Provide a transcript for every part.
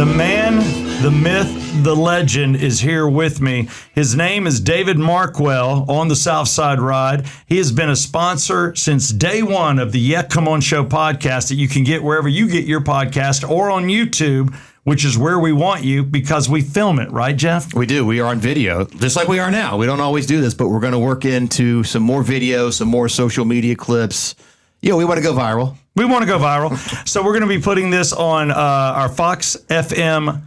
The man, the myth, the legend is here with me. His name is David Markwell on the Southside Ride. He has been a sponsor since day one of the Yeah Come On Show podcast that you can get wherever you get your podcast or on YouTube, which is where we want you because we film it, right, Jeff? We do. We are on video, just like we are now. We don't always do this, but we're going to work into some more video, some more social media clips. We want to go viral. We want to go viral. So we're going to be putting this on our Fox FM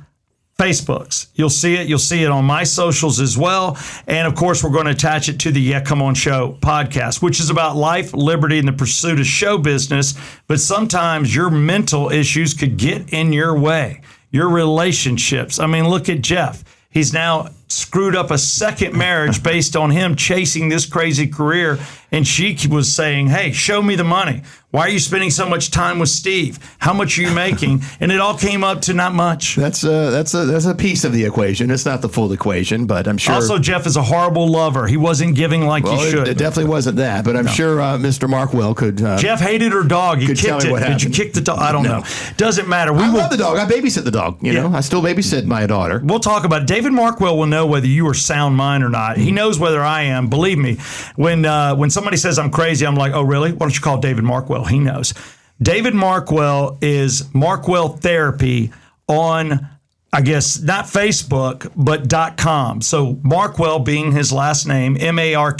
Facebooks. You'll see it. You'll see it on my socials as well. And, of course, we're going to attach it to the Yeah Come On Show podcast, which is about life, liberty, and the pursuit of show business. But sometimes your mental issues could get in your way. Your relationships. I mean, look at Jeff. He's now screwed up a second marriage based on him chasing this crazy career. And she was saying, hey, show me the money. Why are you spending so much time with Steve? How much are you making? And it all came up to not much. That's a piece of the equation. It's not the full equation, but I'm sure. Also, Jeff is a horrible lover. He wasn't giving like he should. It definitely wasn't that, but I'm sure Mr. Markwell could. Jeff hated her dog. He kicked it. Did you kick the dog? I don't know. Doesn't matter. I love the dog. I babysit the dog. You know, I still babysit my daughter. We'll talk about it. David Markwell will know whether you are sound mind or not. He knows whether I am. Believe me, when somebody says I'm crazy, I'm like, oh, really? Why don't you call David Markwell? He knows. David Markwell is Markwell Therapy on, I guess, not Facebook, but .com. So Markwell being his last name, Markwell,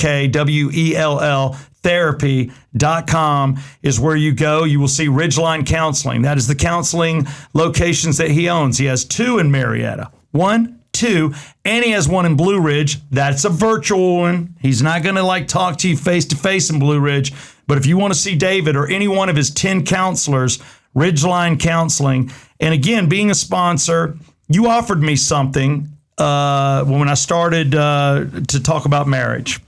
therapy.com is where you go. You will see Ridgeline Counseling. That is the counseling locations that he owns. He has 2 in Marietta. 1, 2, and he has 1 in Blue Ridge. That's a virtual one. He's not going to talk to you face to face in Blue Ridge. But if you want to see David or any one of his 10 counselors, Ridgeline Counseling, and again, being a sponsor, you offered me something when I started to talk about marriage.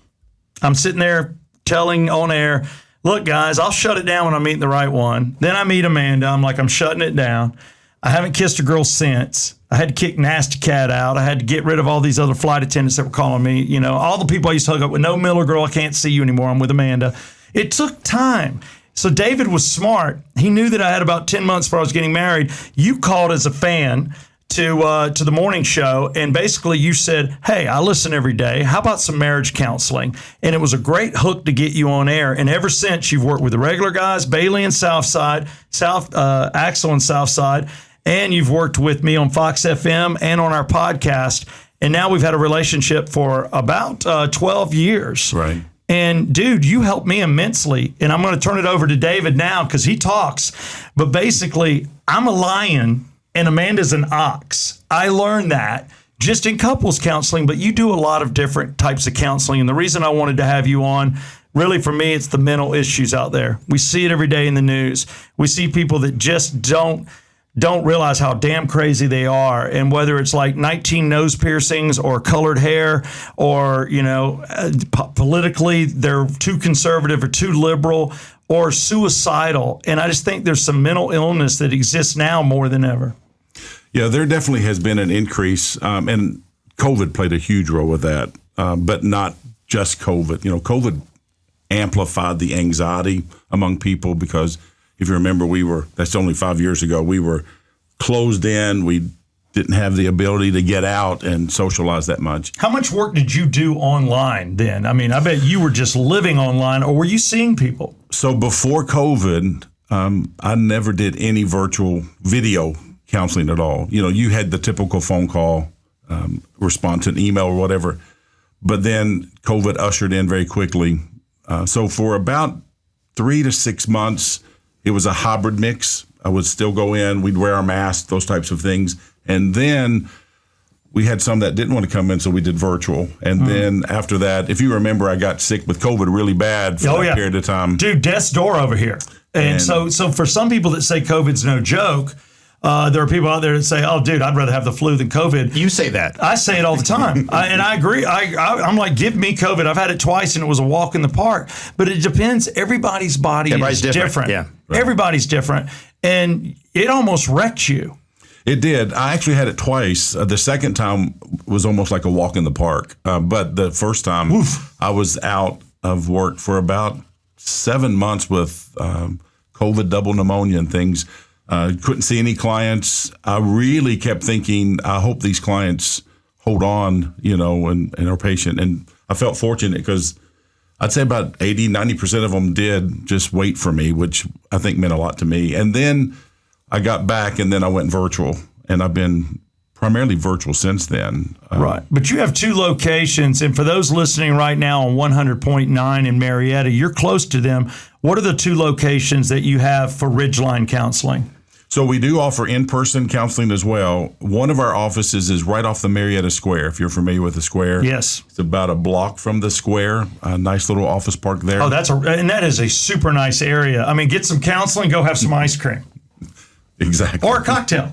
I'm sitting there telling on air, look, guys, I'll shut it down when I meet the right one. Then I meet Amanda. I'm like, I'm shutting it down. I haven't kissed a girl since. I had to kick Nasty Cat out. I had to get rid of all these other flight attendants that were calling me. You know, all the people I used to hook up with. No, Miller girl, I can't see you anymore. I'm with Amanda. It took time. So David was smart. He knew that I had about 10 months before I was getting married. You called as a fan to the morning show, and basically you said, hey, I listen every day. How about some marriage counseling? And it was a great hook to get you on air. And ever since, you've worked with the regular guys, Bailey and Southside, Axel and Southside, and you've worked with me on Fox FM and on our podcast. And now we've had a relationship for about 12 years. Right. And, dude, you helped me immensely. And I'm going to turn it over to David now because he talks. But basically, I'm a lion and Amanda's an ox. I learned that just in couples counseling, but you do a lot of different types of counseling. And the reason I wanted to have you on, really for me, it's the mental issues out there. We see it every day in the news. We see people that just don't realize how damn crazy they are. And whether it's like 19 nose piercings or colored hair or, politically they're too conservative or too liberal or suicidal. And I just think there's some mental illness that exists now more than ever. Yeah, there definitely has been an increase. And COVID played a huge role with that, but not just COVID. COVID amplified the anxiety among people because if you remember, that's only 5 years ago, we were closed in. We didn't have the ability to get out and socialize that much. How much work did you do online then? I mean, I bet you were just living online, or were you seeing people? So before COVID, I never did any virtual video counseling at all. You had the typical phone call, response to an email or whatever. But then COVID ushered in very quickly. So for about 3 to 6 months, it was a hybrid mix. I would still go in, we'd wear our masks, those types of things. And then we had some that didn't want to come in, so we did virtual. And then after that, if you remember, I got sick with COVID really bad for that period of time. Dude, death's door over here. And so for some people that say COVID's no joke, there are people out there that say, oh, dude, I'd rather have the flu than COVID. You say that. I say it all the time. And I agree. I'm like, give me COVID. I've had it twice, and it was a walk in the park. But it depends. Everybody's body is different. Yeah, right. Everybody's different. And it almost wrecked you. It did. I actually had it twice. The second time was almost like a walk in the park. But the first time, I was out of work for about 7 months with COVID, double pneumonia and things. Couldn't see any clients. I really kept thinking, I hope these clients hold on, and are patient. And I felt fortunate because I'd say about 80, 90% of them did just wait for me, which I think meant a lot to me. And then I got back and then I went virtual, and I've been primarily virtual since then. Right. But you have 2 locations, and for those listening right now on 100.9 in Marietta, you're close to them. What are the 2 locations that you have for Ridgeline Counseling? So we do offer in-person counseling as well. One of our offices is right off the Marietta Square, if you're familiar with the square. Yes. It's about a block from the square, a nice little office park there. Oh, and that is a super nice area. I mean, get some counseling, go have some ice cream. Exactly. Or a cocktail.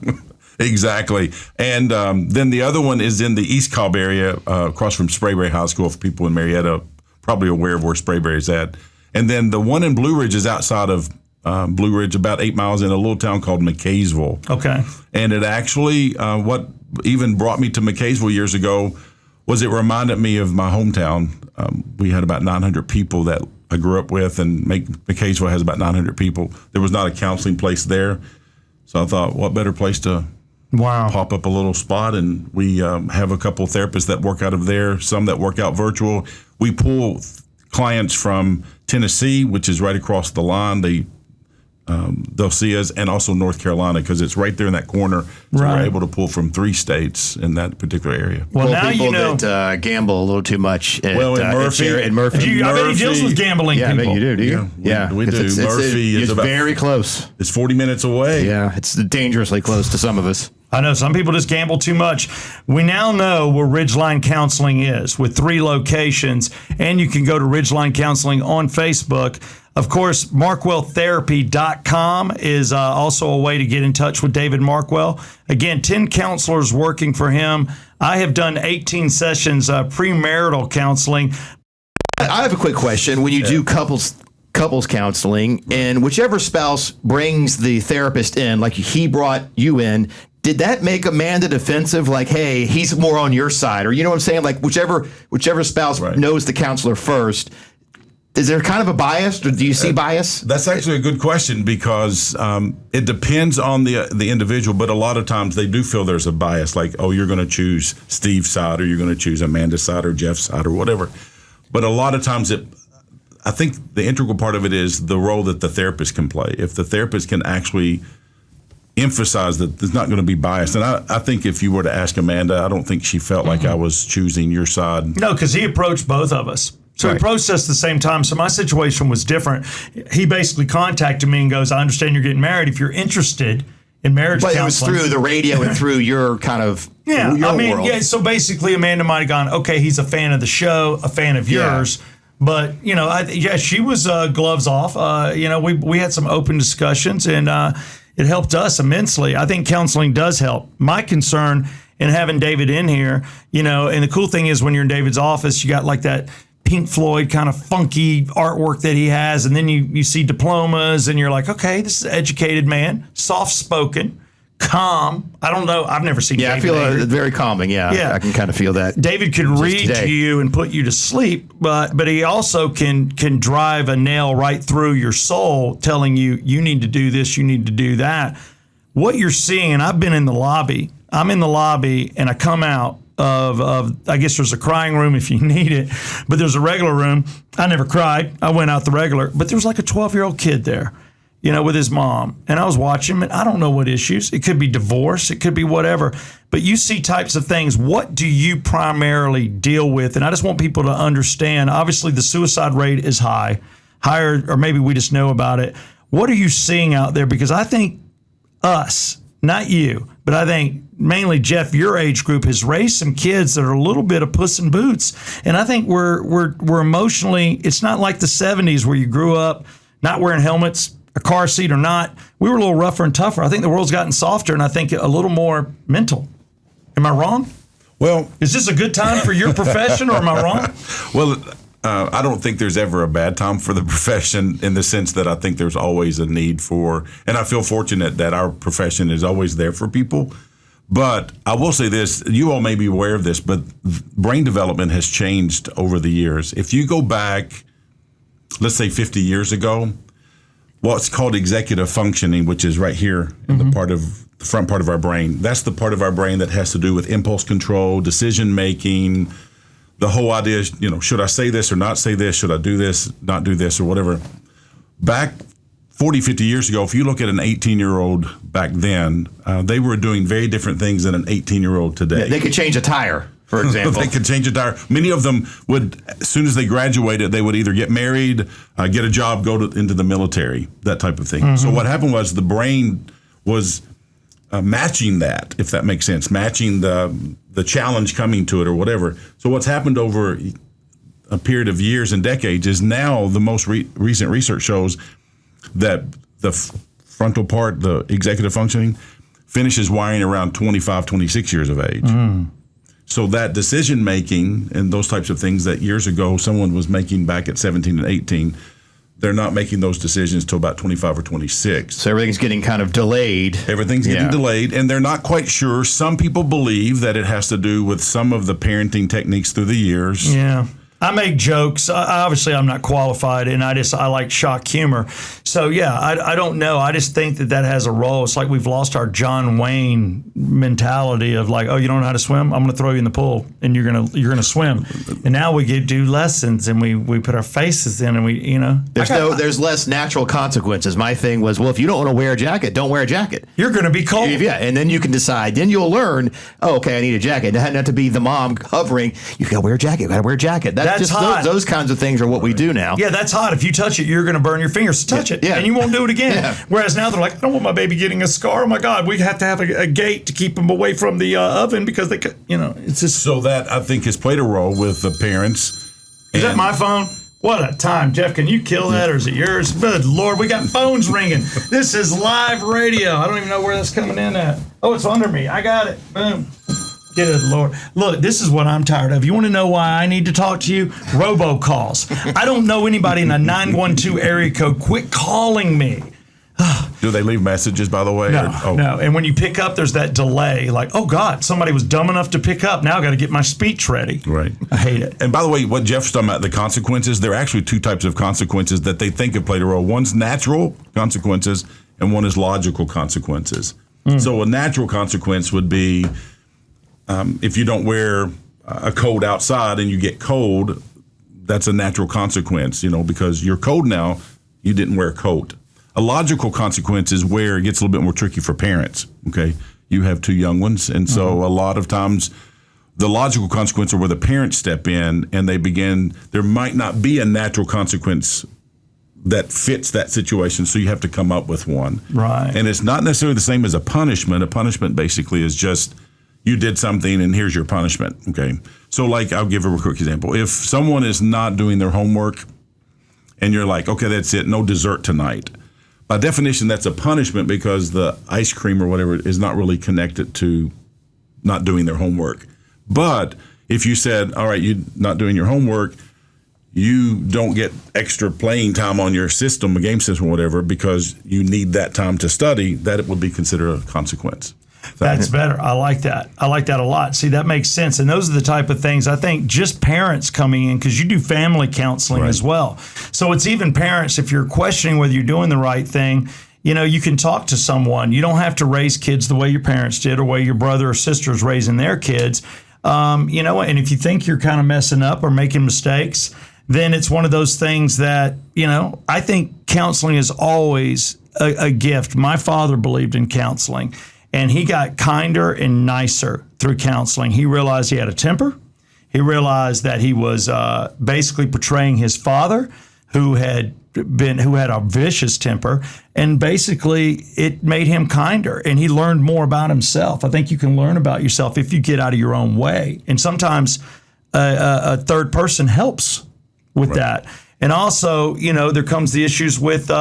Exactly. And then the other one is in the East Cobb area, across from Sprayberry High School, for people in Marietta, probably aware of where Sprayberry is at. And then the one in Blue Ridge is outside of Blue Ridge, about 8 miles in a little town called McKaysville. Okay. And it actually, what even brought me to McKaysville years ago was it reminded me of my hometown. We had about 900 people that I grew up with, and McKaysville has about 900 people. There was not a counseling place there. So I thought, what better place to pop up a little spot? And we have a couple therapists that work out of there, some that work out virtual. We pull clients from Tennessee, which is right across the line. They'll see us, and also North Carolina, because it's right there in that corner. So we're able to pull from 3 states in that particular area. Well, now people you know that gamble a little too much. In Murphy, I bet he deals with gambling people. I bet you do. Do you? Yeah, we do. Murphy is very close. It's 40 minutes away. Yeah, it's dangerously close to some of us. I know some people just gamble too much. We now know where Ridgeline Counseling is with 3 locations, and you can go to Ridgeline Counseling on Facebook. Of course, MarkwellTherapy.com is also a way to get in touch with David Markwell. Again, 10 counselors working for him. I have done 18 sessions premarital counseling. I have a quick question. When you do couples counseling, and whichever spouse brings the therapist in, like he brought you in, did that make Amanda defensive? Like, hey, he's more on your side, or you know what I'm saying? Like whichever spouse knows the counselor first. Is there kind of a bias, or do you see bias? That's actually a good question, because it depends on the individual, but a lot of times they do feel there's a bias, like, oh, you're going to choose Steve's side, or you're going to choose Amanda's side, or Jeff's side, or whatever. But a lot of times I think the integral part of it is the role that the therapist can play. If the therapist can actually emphasize that there's not going to be bias. And I think if you were to ask Amanda, I don't think she felt like I was choosing your side. No, because he approached both of us. So he approached us at the same time. So my situation was different. He basically contacted me and goes, I understand you're getting married. If you're interested in marriage counseling. But it was through the radio and through your kind of your world. Yeah, so basically Amanda might have gone, okay, he's a fan of the show, a fan of yours. But, she was gloves off. We had some open discussions, and it helped us immensely. I think counseling does help. My concern in having David in here, and the cool thing is when you're in David's office, you got like that Pink Floyd kind of funky artwork that he has, and then you see diplomas, and you're like, okay, this is an educated man, soft-spoken, calm. I don't know. I've never seen David. I feel very calming. Yeah, I can kind of feel that. David can read to you and put you to sleep, but he also can drive a nail right through your soul, telling you, you need to do this, you need to do that. What you're seeing, and I've been in the lobby. I'm in the lobby, and I come out of I guess there's a crying room if you need it, but there's a regular room. I never cried. I went out the regular, but there was like a 12-year-old kid there, with his mom. And I was watching him, and I don't know what issues. It could be divorce. It could be whatever. But you see types of things. What do you primarily deal with? And I just want people to understand, obviously the suicide rate is higher, or maybe we just know about it. What are you seeing out there? Because I think us, not you, but I think mainly Jeff, your age group has raised some kids that are a little bit of Puss in Boots. And I think we're emotionally, it's not like the 70s where you grew up not wearing helmets, a car seat or not. We were a little rougher and tougher. I think the world's gotten softer, and I think a little more mental. Am I wrong? Well, is this a good time for your profession, or am I wrong? Well, I don't think there's ever a bad time for the profession, in the sense that I think there's always a need for, and I feel fortunate that our profession is always there for people. But I will say this, you all may be aware of this, but brain development has changed over the years. If you go back, let's say 50 years ago, what's called executive functioning, which is right here in the front part of our brain. That's the part of our brain that has to do with impulse control, decision making. The whole idea is, should I say this or not say this? Should I do this, not do this, or whatever? Back 40, 50 years ago, if you look at an 18-year-old back then, they were doing very different things than an 18-year-old today. Yeah, they could change a tire, for example. They could change a tire. Many of them would, as soon as they graduated, they would either get married, get a job, go into the military, that type of thing. So what happened was the brain was matching that, if that makes sense, matching the challenge coming to it or whatever. So what's happened over a period of years and decades is now the most recent research shows that the frontal part, the executive functioning, finishes wiring around 25, 26 years of age. So that decision making and those types of things that years ago someone was making back at 17 and 18, they're not making those decisions till about 25 or 26. So everything's getting kind of delayed. Everything's getting delayed, and they're not quite sure. Some people believe that it has to do with some of the parenting techniques through the years. Yeah. I make jokes. Obviously, I'm not qualified, and I like shock humor. So, yeah, I don't know. I just think that has a role. It's like we've lost our John Wayne mentality of like, oh, you don't know how to swim? I'm going to throw you in the pool, and you're gonna swim. And now we do lessons, and we put our faces in, and There's less natural consequences. My thing was, well, if you don't want to wear a jacket, don't wear a jacket. You're going to be cold. Yeah, and then you can decide. Then you'll learn, oh, okay, I need a jacket. It not to be the mom hovering, you got to wear a jacket, That's just hot. Those kinds of things are what we do now. Yeah, that's hot. If you touch it, you're going to burn your fingers. So touch it, and you won't do it again. Yeah. Whereas now they're like, I don't want my baby getting a scar. Oh my God, we have to have a gate to keep them away from the oven because they could, it's just. So that I think has played a role with the parents. Is that my phone? What a time, Jeff. Can you kill that, or is it yours? Good Lord, we got phones ringing. This is live radio. I don't even know where that's coming in at. Oh, it's under me. I got it. Boom. Good Lord. Look, this is what I'm tired of. You want to know why I need to talk to you? Robocalls. I don't know anybody in a 912 area code. Quit calling me. Do they leave messages, by the way? No. And when you pick up, there's that delay. Like, oh, God, somebody was dumb enough to pick up. Now I got to get my speech ready. Right. I hate it. And by the way, what Jeff's talking about, the consequences, there are actually two types of consequences that they think have played a role. One's natural consequences, and one is logical consequences. So a natural consequence would be if you don't wear a coat outside and you get cold, that's a natural consequence, because you're cold now, you didn't wear a coat. A logical consequence is where it gets a little bit more tricky for parents, okay? You have two young ones, and so a lot of times the logical consequence are where the parents step in and there might not be a natural consequence that fits that situation, so you have to come up with one. Right. And it's not necessarily the same as a punishment. A punishment basically is just you did something and here's your punishment, okay? So like, I'll give a quick example. If someone is not doing their homework and you're like, okay, that's it, no dessert tonight. By definition, that's a punishment because the ice cream or whatever is not really connected to not doing their homework. But if you said, all right, you're not doing your homework, you don't get extra playing time on your system, a game system or whatever, because you need that time to study, that it would be considered a consequence. That's better. I like that. I like that a lot. See, that makes sense. And those are the type of things, I think, just parents coming in, because you do family counseling as well. So it's even parents, if you're questioning whether you're doing the right thing, you can talk to someone. You don't have to raise kids the way your parents did or way your brother or sister's raising their kids. And if you think you're kind of messing up or making mistakes, then it's one of those things that, I think counseling is always a gift. My father believed in counseling. And he got kinder and nicer through counseling. He realized he had a temper. He realized that he was basically portraying his father, who had a vicious temper, and basically it made him kinder. And he learned more about himself. I think you can learn about yourself if you get out of your own way. And sometimes a third person helps with that. And also, there comes the issues with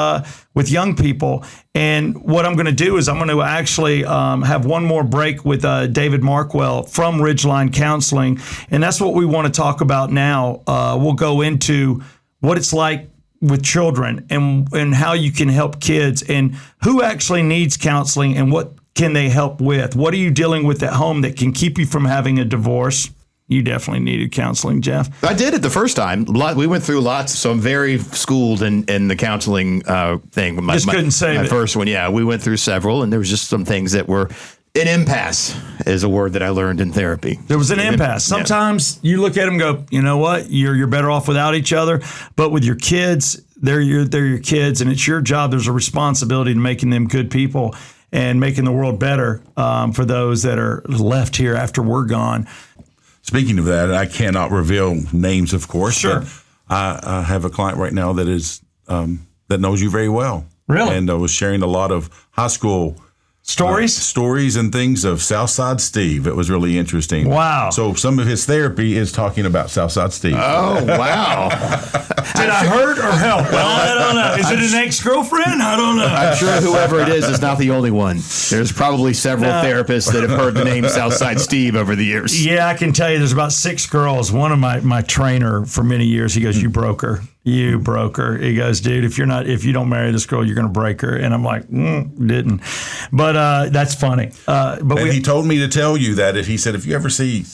young people. And what I'm going to do is I'm going to actually have one more break with David Markwell from Ridgeline Counseling. And that's what we want to talk about now. We'll go into what it's like with children and how you can help kids and who actually needs counseling and what can they help with. What are you dealing with at home that can keep you from having a divorce? you definitely needed counseling, Jeff. I did it the first time. We went through lots, so I'm very schooled in the counseling thing. Couldn't save my it. first one, yeah. We went through several, and there was just some things that were an impasse is a word that I learned in therapy. There was an impasse. Sometimes you look at them and go, you know what, you're better off without each other. But with your kids, they're your kids, and it's your job. There's a responsibility to making them good people and making the world better for those that are left here after we're gone. Speaking of that, I cannot reveal names, of course. Sure. But I have a client right now that is that knows you very well. Really? And was sharing a lot of high school stories and things of Southside Steve. It was really interesting. Wow. So some of his therapy is talking about Southside Steve. Oh, wow. Did I hurt or help? Well, I don't know. Is it an ex-girlfriend? I don't know. I'm sure whoever it is not the only one. There's probably several therapists that have heard the name Southside Steve over the years. Yeah, I can tell you there's about 6 girls. One of my trainer for many years, he goes, you broke her. You broke her. He goes, dude, if you don't marry this girl, you're going to break her. And I'm like, didn't. But that's funny. But he told me to tell you that he said, if you ever see,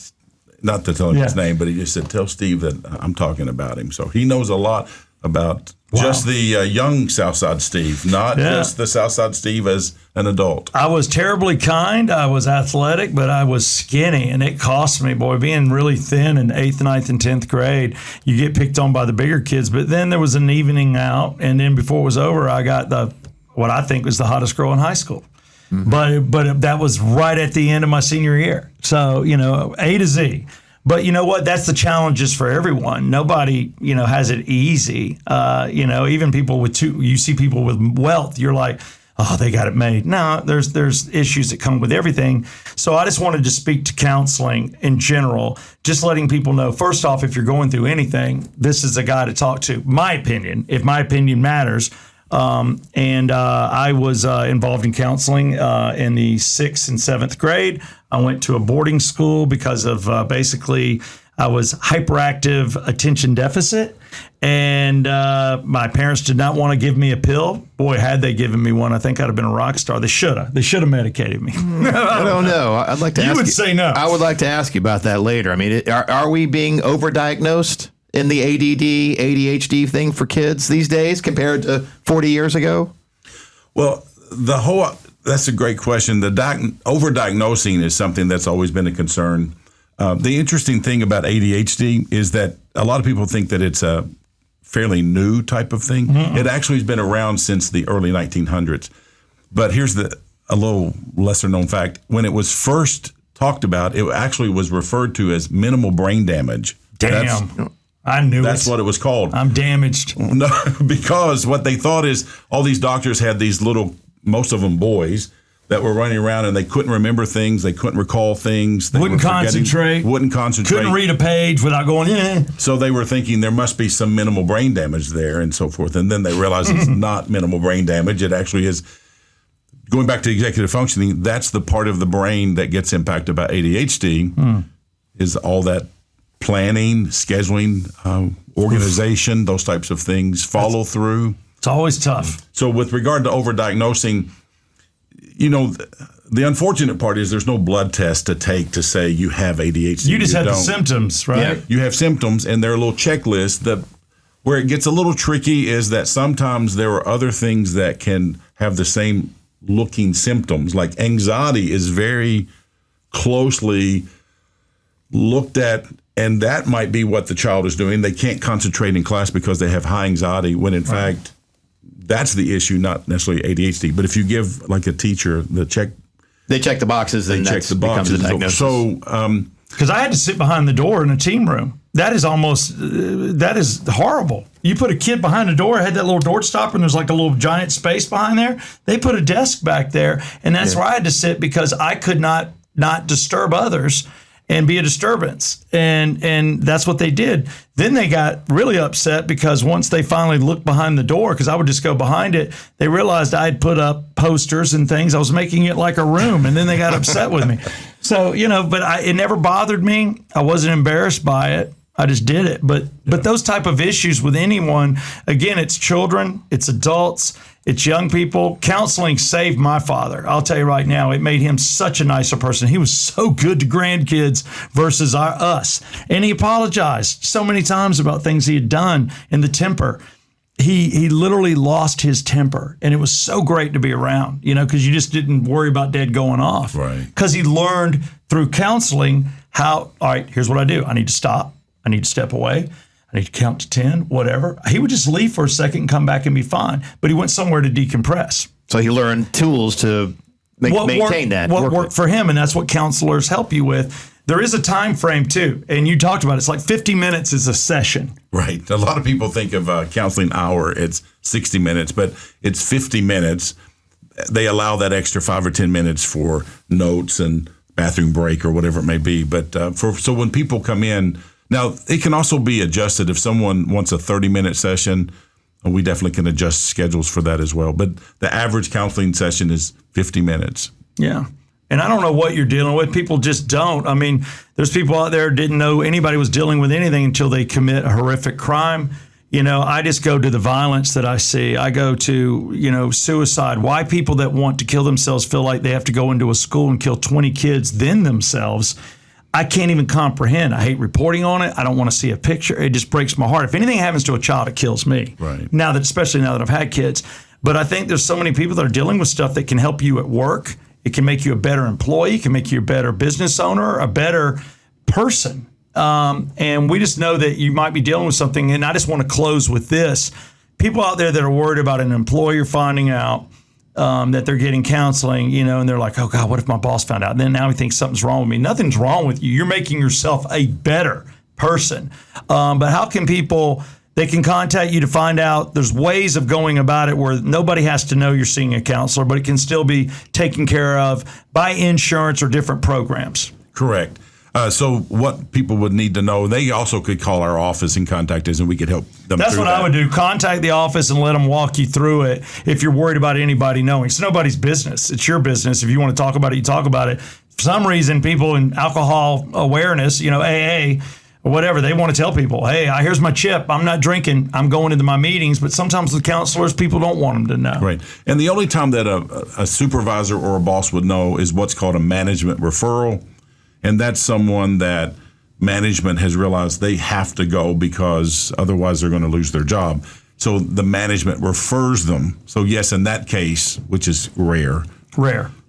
not to tell him his name, but he just said, tell Steve that I'm talking about him. So he knows a lot about just the young Southside Steve, not just the Southside Steve as an adult. I was terribly kind. I was athletic, but I was skinny, and it cost me, boy, being really thin in 8th, 9th, and 10th grade. You get picked on by the bigger kids, but then there was an evening out, and then before it was over, I got what I think was the hottest girl in high school. Mm-hmm. But that was right at the end of my senior year. So, A to Z. But you know what? That's the challenges for everyone. Nobody, has it easy. Even people you see people with wealth, you're like, oh, they got it made. No, there's issues that come with everything. So I just wanted to speak to counseling in general, just letting people know, first off, if you're going through anything, this is a guy to talk to. My opinion, if my opinion matters. I was involved in counseling in the 6th and 7th grade. I went to a boarding school because of basically I was hyperactive attention deficit, and my parents did not want to give me a pill. Boy, had they given me one, I think I'd have been a rock star. They should have medicated me. I don't know. I'd like to ask you. You would say no. I would like to ask you about that later. I mean, are we being overdiagnosed in the ADD, ADHD thing for kids these days compared to 40 years ago? Well, that's a great question. The overdiagnosing is something that's always been a concern. The interesting thing about ADHD is that a lot of people think that it's a fairly new type of thing. Mm-hmm. It actually has been around since the early 1900s. But here's a little lesser known fact. When it was first talked about, it actually was referred to as minimal brain damage. Damn. I knew that's what it was called. I'm damaged. No, because what they thought is all these doctors had these little, most of them boys, that were running around and they couldn't remember things. They couldn't recall things. They wouldn't concentrate. Couldn't read a page without going, So they were thinking there must be some minimal brain damage there and so forth. And then they realized it's not minimal brain damage. It actually is, going back to executive functioning, that's the part of the brain that gets impacted by ADHD, is all that planning, scheduling, organization, those types of things, follow through. It's always tough. So with regard to overdiagnosing, the unfortunate part is there's no blood test to take to say you have ADHD. You just have the symptoms, right? Yeah, you have symptoms, and there are little checklists that where it gets a little tricky is that sometimes there are other things that can have the same looking symptoms. Like anxiety is very closely looked at, and that might be what the child is doing. They can't concentrate in class because they have high anxiety, when in fact that's the issue, not necessarily ADHD. But if you give like a teacher the check, they check the boxes, and that becomes the diagnosis. So, because I had to sit behind the door in a team room. That is horrible. You put a kid behind the door, had that little door stopper, and there's like a little giant space behind there. They put a desk back there, and that's where I had to sit because I could not disturb others and be a disturbance. And that's what they did. Then they got really upset because once they finally looked behind the door, because I would just go behind it, they realized I'd put up posters and things. I was making it like a room, and then they got upset with me. So, but it never bothered me. I wasn't embarrassed by it. I just did it. But those type of issues with anyone, again, it's children, it's adults, It's young people. Counseling saved my father. I'll tell you right now, it made him such a nicer person. He was so good to grandkids versus us. And he apologized so many times about things he had done in the temper. He literally lost his temper, and it was so great to be around, because you just didn't worry about Dad going off. Right. Because he learned through counseling how, all right, here's what I do. I need to stop. I need to step away. I need to count to 10, whatever. He would just leave for a second and come back and be fine. But he went somewhere to decompress. So he learned tools to maintain that. What worked for him, and that's what counselors help you with. There is a time frame, too, and you talked about it. It's like 50 minutes is a session. Right. A lot of people think of a counseling hour, it's 60 minutes, but it's 50 minutes. They allow that extra 5 or 10 minutes for notes and bathroom break or whatever it may be. But so when people come in, now, it can also be adjusted. If someone wants a 30-minute session, we definitely can adjust schedules for that as well. But the average counseling session is 50 minutes. Yeah. And I don't know what you're dealing with. People just don't. I mean, there's people out there didn't know anybody was dealing with anything until they commit a horrific crime. I just go to the violence that I see. I go to, suicide. Why people that want to kill themselves feel like they have to go into a school and kill 20 kids, then themselves. I can't even comprehend. I hate reporting on it. I don't want to see a picture. It just breaks my heart. If anything happens to a child, it kills me. Right. Especially now that I've had kids. But I think there's so many people that are dealing with stuff that can help you at work. It can make you a better employee. It can make you a better business owner, a better person. And we just know that you might be dealing with something. And I just want to close with this. People out there that are worried about an employer finding out that they're getting counseling, and they're like, oh, God, what if my boss found out? And then now he thinks something's wrong with me. Nothing's wrong with you. You're making yourself a better person. But how can people, they can contact you to find out. There's ways of going about it where nobody has to know you're seeing a counselor, but it can still be taken care of by insurance or different programs. Correct. So what people would need to know, they also could call our office and contact us, and we could help them. That's what I would do. Contact the office and let them walk you through it if you're worried about anybody knowing. It's nobody's business. It's your business. If you want to talk about it, you talk about it. For some reason, people in alcohol awareness, AA, or whatever, they want to tell people, hey, here's my chip. I'm not drinking. I'm going into my meetings. But sometimes with counselors, people don't want them to know. Right. And the only time that a supervisor or a boss would know is what's called a management referral. And that's someone that management has realized they have to go because otherwise they're going to lose their job. So the management refers them. So yes, in that case, which is rare.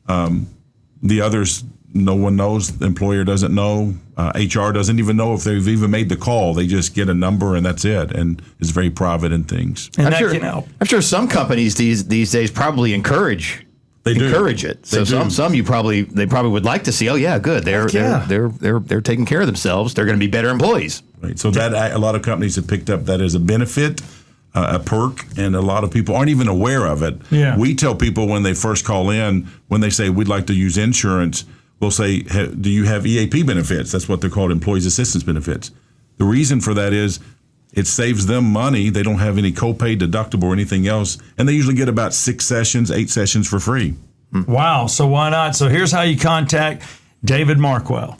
The others, no one knows. The employer doesn't know. HR doesn't even know if they've even made the call. They just get a number and that's it. And it's very private and things. And can help. I'm sure some companies these days probably encourage it. So some they probably would like to see. Oh yeah, good. They're taking care of themselves. They're going to be better employees. Right. So that a lot of companies have picked up that as a benefit, a perk, and a lot of people aren't even aware of it. Yeah. We tell people when they first call in, when they say we'd like to use insurance, we'll say, do you have EAP benefits? That's what they're called, employees assistance benefits. The reason for that is it saves them money. They don't have any copay, deductible, or anything else. And they usually get about 8 sessions for free. Wow. So why not? So here's how you contact David Markwell.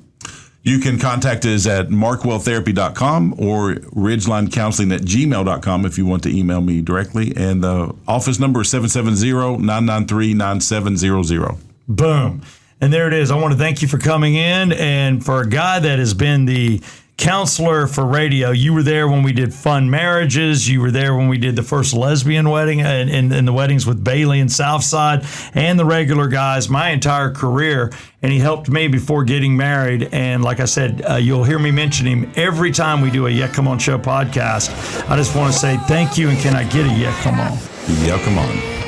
You can contact us at markwelltherapy.com or ridgelinecounseling@gmail.com if you want to email me directly. And the office number is 770-993-9700. Boom. And there it is. I want to thank you for coming in. And for a guy that has been the counselor for radio, you were there when we did Fun Marriages. You were there when we did the first lesbian wedding and the weddings with Bailey and Southside and the regular guys, my entire career. And he helped me before getting married. And like I said, you'll hear me mention him every time we do a Yeah Come On Show podcast. I just want to say thank you. And can I get a Yeah Come On? Yeah, come on.